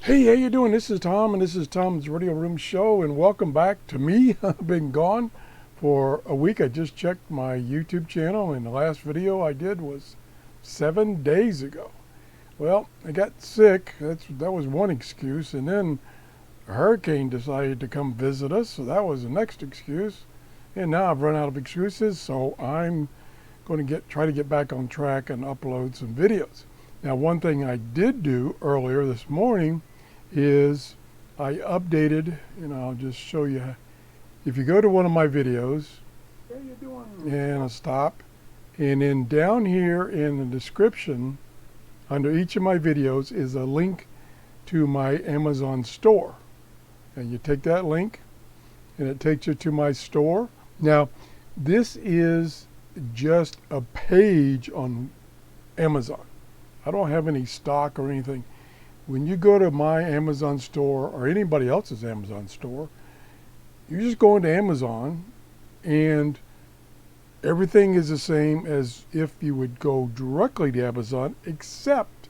Hey, how you doing? This is Tom, and this is Tom's Radio Room Show, and welcome back to me. I've been gone for a week. I just checked my YouTube channel, and the last video I did was 7 days ago. Well, I got sick. That was one excuse, and then a hurricane decided to come visit us, so that was the next excuse. And now I've run out of excuses, so I'm going to try to get back on track and upload some videos. Now, one thing I did do earlier this morning is I updated, and I'll just show you. If you go to one of my videos, how you doing? And I'll stop, and then down here in the description, under each of my videos is a link to my Amazon store. And you take that link, and it takes you to my store. Now, this is just a page on Amazon. I don't have any stock or anything. When you go to my Amazon store or anybody else's Amazon store, you just go into Amazon and everything is the same as if you would go directly to Amazon, except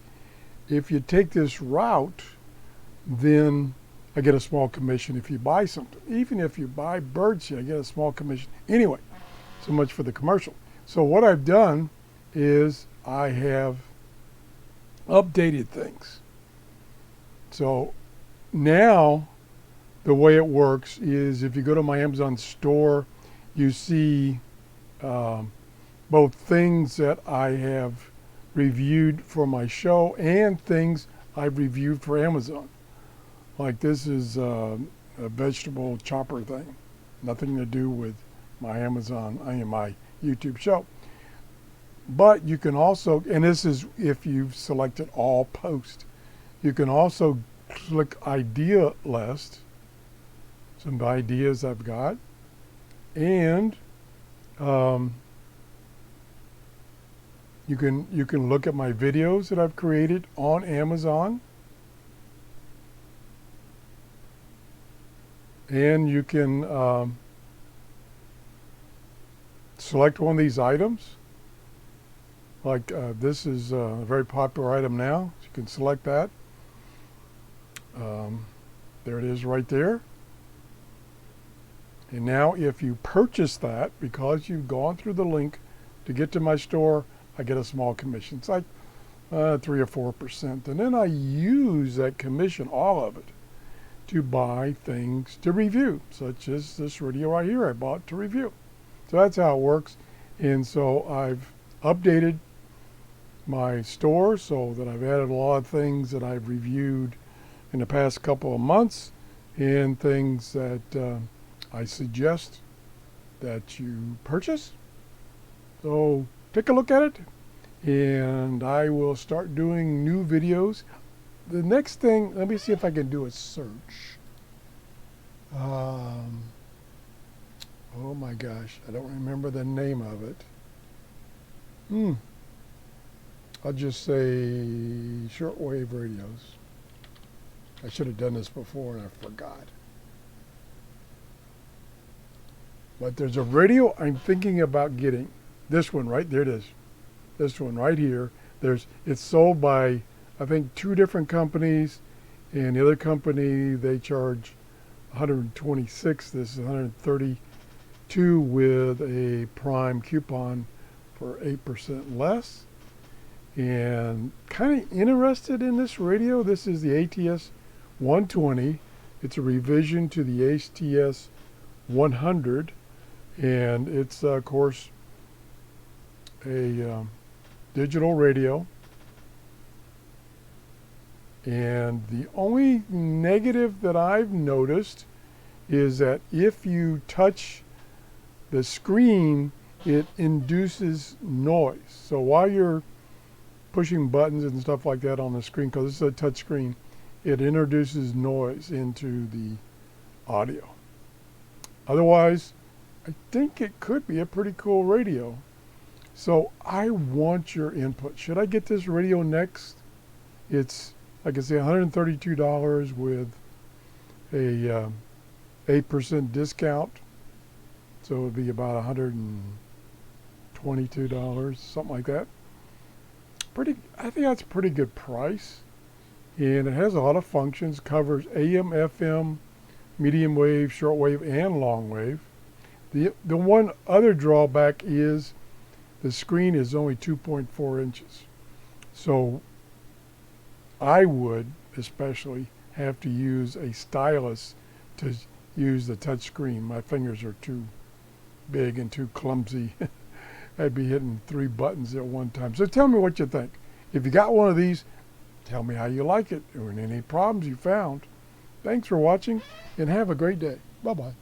if you take this route, then I get a small commission if you buy something. Even if you buy birdseed, I get a small commission. Anyway, so much for the commercial. So what I've done is I have updated things. So now the way it works is if you go to my Amazon store, you see both things that I have reviewed for my show and things I've reviewed for Amazon. Like this is a vegetable chopper thing, nothing to do with my Amazon, my YouTube show. But you can also, and this is if you've selected all post, you can also click idea list, some ideas I've got, and you can look at my videos that I've created on Amazon, and you can select one of these items. Like this is a very popular item now, so you can select that. There it is right there. And now if you purchase that, because you've gone through the link to get to my store, I get a small commission. It's like 3 or 4%. And then I use that commission, all of it, to buy things to review, such as this radio right here I bought to review. So that's how it works. And so I've updated my store so that I've added a lot of things that I've reviewed in the past couple of months and things that I suggest that you purchase. So take a look at it, and I will start doing new videos. The next thing, let me see if I can do a search. Oh my gosh, I don't remember the name of it. I'll just say shortwave radios. I should have done this before and I forgot. But there's a radio I'm thinking about getting. This one, right there it is. This one right here. It's sold by, I think, 2 different companies, and the other company, they charge 126. This is 132 with a prime coupon for 8% less. And kind of interested in this radio. This is the ATS 120. It's a revision to the ATS 100, and it's of course a digital radio. And the only negative that I've noticed is that if you touch the screen, it induces noise. So while you're pushing buttons and stuff like that on the screen, because this is a touch screen, it introduces noise into the audio. Otherwise, I think it could be a pretty cool radio. So I want your input. Should I get this radio next? It's, like I say, $132 with a 8% discount. So it would be about $122, something like that. I think that's a pretty good price. And it has a lot of functions, covers AM, FM, medium wave, short wave, and long wave. The one other drawback is the screen is only 2.4 inches. So I would especially have to use a stylus to use the touch screen. My fingers are too big and too clumsy. I'd be hitting 3 buttons at one time. So tell me what you think. If you got one of these, tell me how you like it or any problems you found. Thanks for watching and have a great day. Bye-bye.